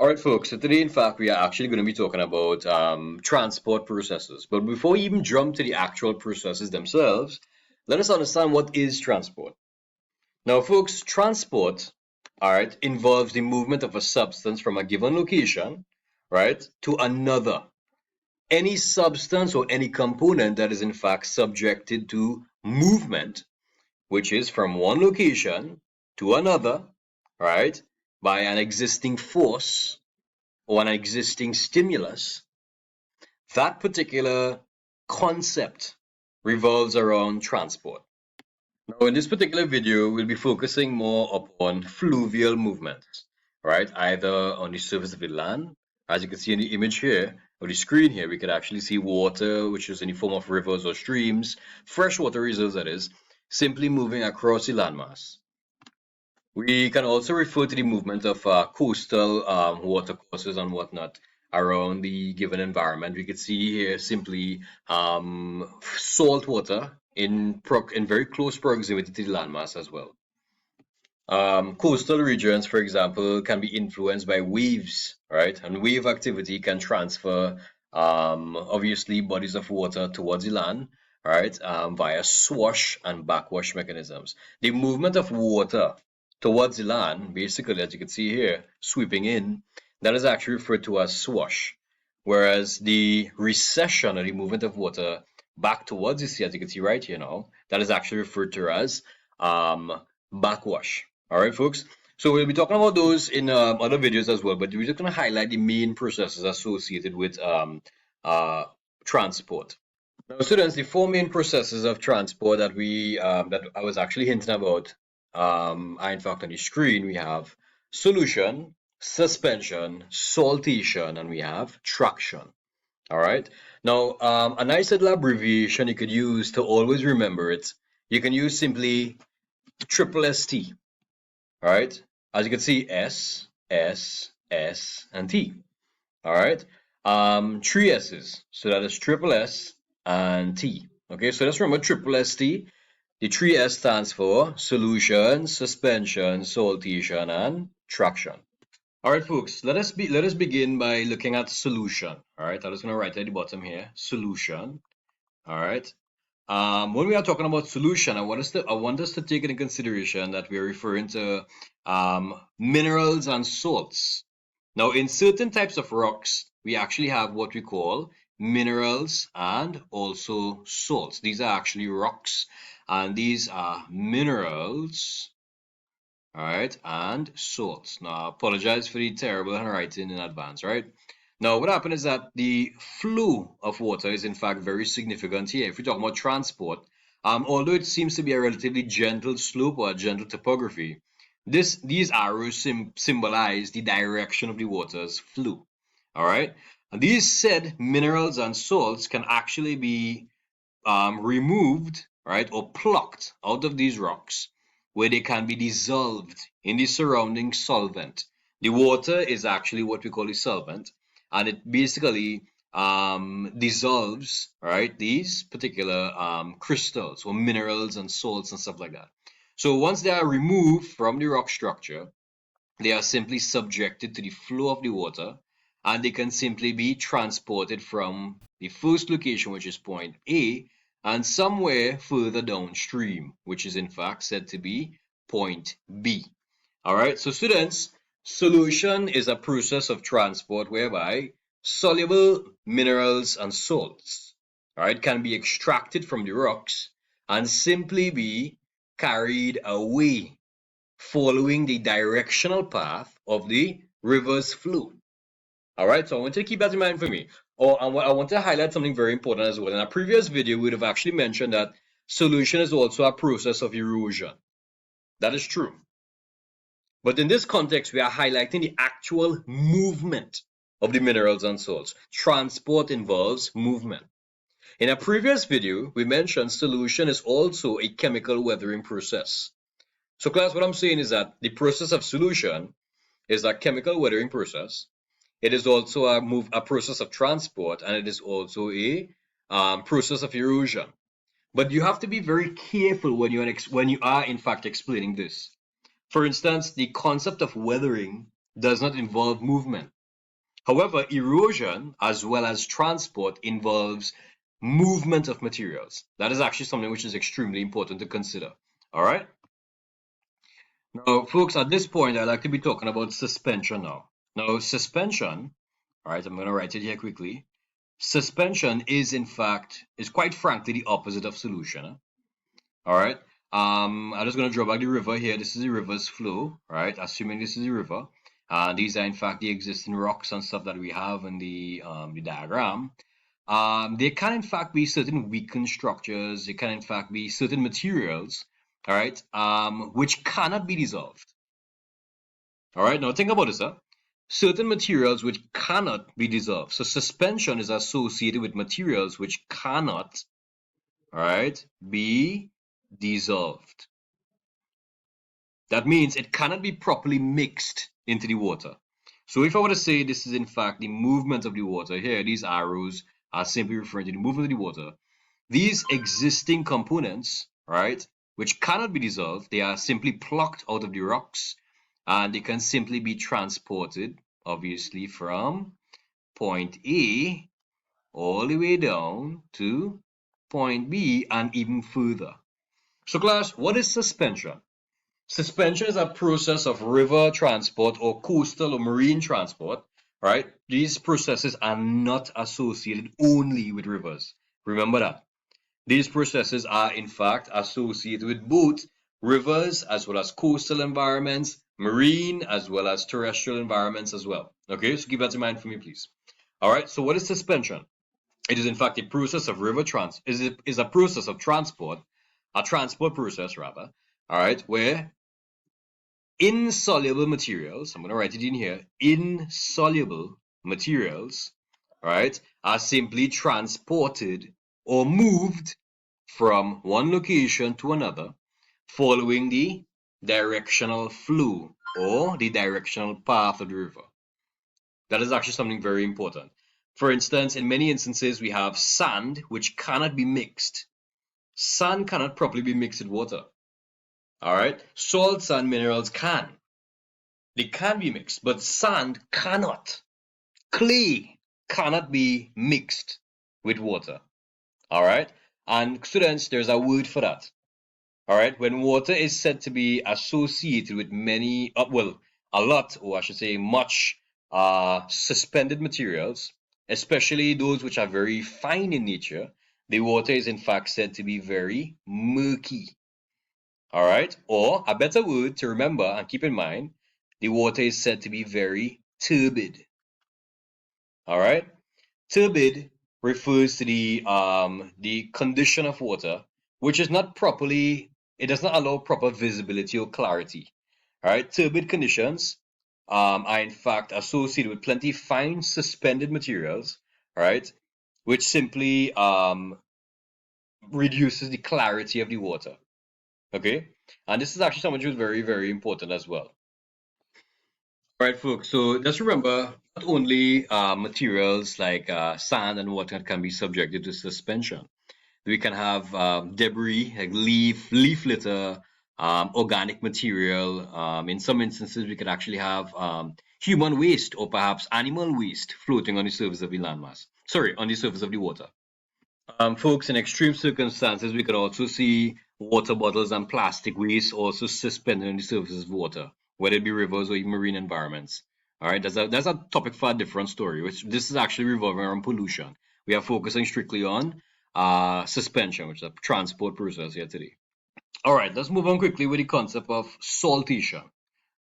Alright folks, so today in fact we are actually going to be talking about transport processes. But before we even jump to the actual processes themselves, let us understand what is transport. Now folks, transport, alright, involves the movement of a substance from a given location, right, to another. Any substance or any component that is in fact subjected to movement, which is from one location to another, right, by an existing force or an existing stimulus, that particular concept revolves around transport. Now, in this particular video, we'll be focusing more upon fluvial movements, right? Either on the surface of the land, as you can see in the image here, or the screen here, we could actually see water, which is in the form of rivers or streams, freshwater reserves that is, simply moving across the landmass. We can also refer to the movement of coastal watercourses and whatnot around the given environment. We could see here simply salt water in very close proximity to the landmass as well. Coastal regions, for example, can be influenced by waves, right? And wave activity can transfer obviously bodies of water towards the land, right? Via swash and backwash mechanisms. The movement of water towards the land, basically, as you can see here, sweeping in, that is actually referred to as swash. Whereas the recession or the movement of water back towards the sea, as you can see right here now, that is actually referred to as backwash. All right, folks. So we'll be talking about those in other videos as well, but we're just going to highlight the main processes associated with transport. Now, students, the four main processes of transport that that I was actually hinting about are in fact on the screen. We have solution, suspension, saltation, and we have traction. All right. Now, a nice little abbreviation you could use to always remember it. You can use simply triple ST. All right. As you can see, S, S, S, and T. All right. Three S's. So that is triple S and T. Okay. So let's remember triple ST. The 3S stands for solution, suspension, saltation, and traction. All right, folks, let us begin by looking at solution. All right, I'm just going to write at the bottom here, solution. All right. When we are talking about solution, I want us to take into consideration that we are referring to minerals and salts. Now, in certain types of rocks, we actually have what we call minerals and also salts. These are actually rocks, and these are minerals, all right, and salts. Now, I apologize for the terrible handwriting in advance, right? Now, what happened is that the flow of water is in fact very significant here. If we talk about transport, although it seems to be a relatively gentle slope or a gentle topography, these arrows symbolize the direction of the water's flow. All right, and these said minerals and salts can actually be removed, right, or plucked out of these rocks, where they can be dissolved in the surrounding solvent. The water is actually what we call a solvent, and it basically dissolves, right, these particular crystals or minerals and salts and stuff like that. So once they are removed from the rock structure, they are simply subjected to the flow of the water, and they can simply be transported from the first location, which is point A, and somewhere further downstream, which is in fact said to be point B. All right, so students, solution is a process of transport whereby soluble minerals and salts, all right, can be extracted from the rocks and simply be carried away following the directional path of the river's flow. All right, so I want you to keep that in mind for me. I want to highlight something very important as well. In a previous video, we would have actually mentioned that solution is also a process of erosion. That is true. But in this context, we are highlighting the actual movement of the minerals and salts. Transport involves movement. In a previous video, we mentioned solution is also a chemical weathering process. So class, what I'm saying is that the process of solution is a chemical weathering process. It is also a process of transport, and it is also a process of erosion. But you have to be very careful when you are in fact explaining this. For instance, the concept of weathering does not involve movement. However, erosion as well as transport involves movement of materials. That is actually something which is extremely important to consider. All right. Now, folks, at this point, I'd like to be talking about suspension now. Now, suspension, all right, I'm going to write it here quickly. Suspension is quite frankly the opposite of solution. All right. I'm just going to draw back the river here. This is the river's flow, right? Assuming this is the river. These are in fact the existing rocks and stuff that we have in the diagram. There can in fact be certain weakened structures. There can in fact be certain materials, all right, which cannot be dissolved. All right, now think about this, huh? Certain materials which cannot be dissolved. So suspension is associated with materials which cannot, all right, be dissolved. That means it cannot be properly mixed into the water. So if I were to say this is in fact the movement of the water, here these arrows are simply referring to the movement of the water. These existing components, right, which cannot be dissolved, they are simply plucked out of the rocks and they can simply be transported, obviously, from point A all the way down to point B and even further. So class, what is suspension? Suspension is a process of river transport or coastal or marine transport, right? These processes are not associated only with rivers. Remember that. These processes are in fact associated with both rivers as well as coastal environments, marine as well as terrestrial environments as well. Okay, so keep that in mind for me, please. All right, so what is suspension? It is in fact a process of is a process of transport, a transport process rather, all right, where insoluble materials, I'm going to write it in here, insoluble materials, right, are simply transported or moved from one location to another following the directional flow or the directional path of the river. That is actually something very important. For instance, in many instances, we have sand which cannot be mixed. Sand cannot properly be mixed with water. All right, salts and minerals can. They can be mixed, but sand cannot. Clay cannot be mixed with water. All right. And students, there's a word for that. All right. When water is said to be associated with many, well, a lot, or I should say much, suspended materials, especially those which are very fine in nature, the water is in fact said to be very murky. All right. Or a better word to remember and keep in mind, the water is said to be very turbid. All right. Turbid refers to the condition of water which is not properly, it does not allow proper visibility or clarity. All right. Turbid conditions are in fact associated with plenty fine suspended materials, right, which simply reduces the clarity of the water. Okay. And this is actually something which is very, very important as well. All right, folks. So just remember, not only materials like sand and water can be subjected to suspension. We can have debris like leaf litter, organic material. In some instances, we could actually have human waste or perhaps animal waste floating on the surface of the landmass. Sorry, on the surface of the water. Folks, in extreme circumstances, we could also see water bottles and plastic waste also suspended on the surface of water, whether it be rivers or even marine environments. All right, that's a topic for a different story, which this is actually revolving around pollution. We are focusing strictly on suspension, which is a transport process here today. All right, let's move on quickly with the concept of saltation.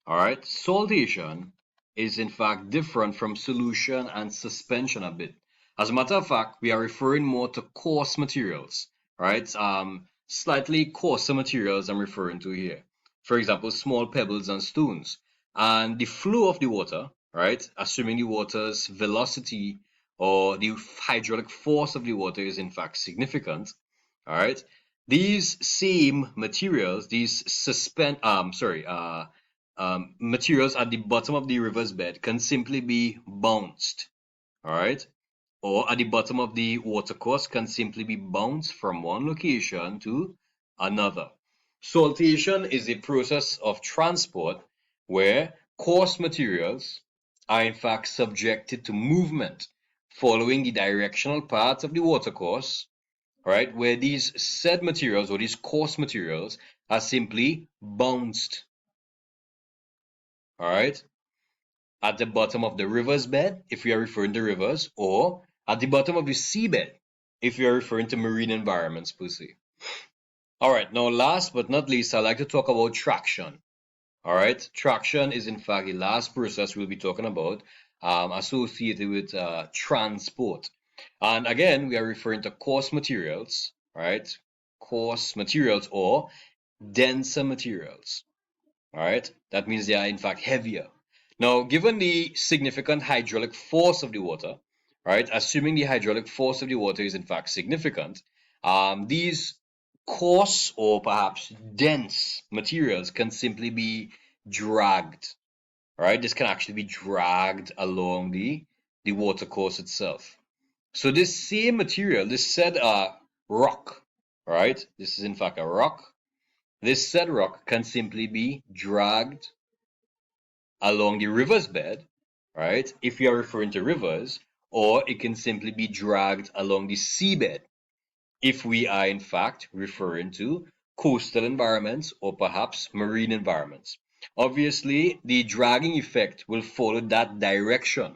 All right, saltation is in fact different from solution and suspension a bit. As a matter of fact, we are referring more to coarse materials, right? Slightly coarser materials I'm referring to here. For example, small pebbles and stones. And the flow of the water, right? Assuming the water's velocity or the hydraulic force of the water is in fact significant, all right? These same materials, materials at the bottom of the river's bed can simply be bounced, all right? Or at the bottom of the watercourse can simply be bounced from one location to another. Saltation is a process of transport where coarse materials are in fact subjected to movement following the directional paths of the watercourse, right, where these said materials or these coarse materials are simply bounced, all right, at the bottom of the river's bed, if we are referring to rivers, or at the bottom of the seabed, if we are referring to marine environments per se. All right, now last but not least, I'd like to talk about traction. All right, traction is in fact the last process we'll be talking about associated with transport. And again, we are referring to coarse materials, right? Coarse materials or denser materials. All right, that means they are in fact heavier. Now, given the significant hydraulic force of the water, right, assuming the hydraulic force of the water is in fact significant, these coarse or perhaps dense materials can simply be dragged. All right, this can actually be dragged along the water course itself. So this same material, this said rock, right? This is in fact a rock. This said rock can simply be dragged along the river's bed, right? If you are referring to rivers, or it can simply be dragged along the seabed if we are in fact referring to coastal environments or perhaps marine environments. Obviously, the dragging effect will follow that direction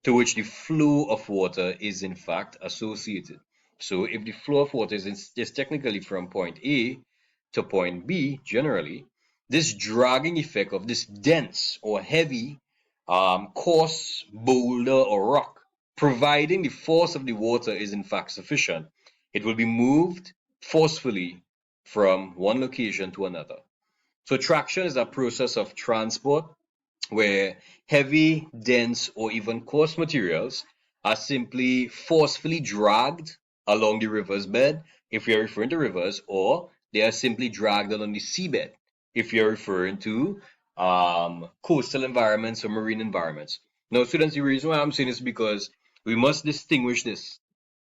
to which the flow of water is in fact associated. So if the flow of water is technically from point A to point B, generally, this dragging effect of this dense or heavy, coarse boulder or rock, providing the force of the water is in fact sufficient, it will be moved forcefully from one location to another. So traction is a process of transport where heavy, dense, or even coarse materials are simply forcefully dragged along the river's bed, if we are referring to rivers, or they are simply dragged along the seabed, if you are referring to coastal environments or marine environments. Now, students, the reason why I'm saying this is because we must distinguish this,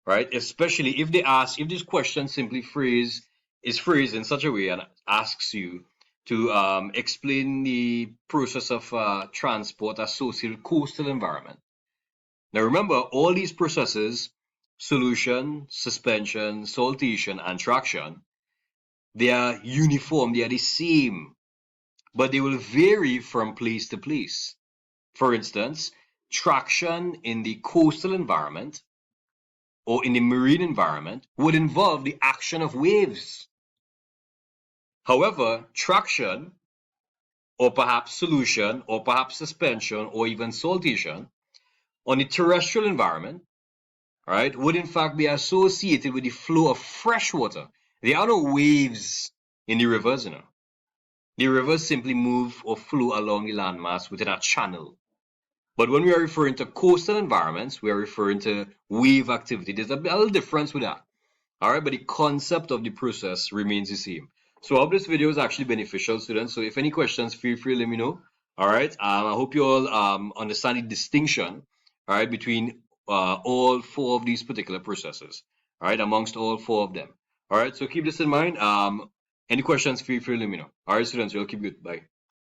right? Especially if they ask, if this question simply is phrased in such a way and asks you to explain the process of transport associated with coastal environment. Now remember, all these processes, solution, suspension, saltation, and traction, they are uniform, they are the same, but they will vary from place to place. For instance, traction in the coastal environment or in the marine environment would involve the action of waves. However, traction or perhaps solution or perhaps suspension or even saltation on the terrestrial environment, right, would in fact be associated with the flow of fresh water. There are no waves in the rivers, you know. The rivers simply move or flow along the landmass within a channel. But when we are referring to coastal environments, we are referring to wave activity. There's a little difference with that. All right, but the concept of the process remains the same. So I hope this video is actually beneficial, students. So if any questions, feel free to let me know. All right, I hope you all understand the distinction, all right, between all four of these particular processes, all right, amongst all four of them. All right, so keep this in mind. Any questions, feel free to let me know. All right, students, you'll keep good. Bye.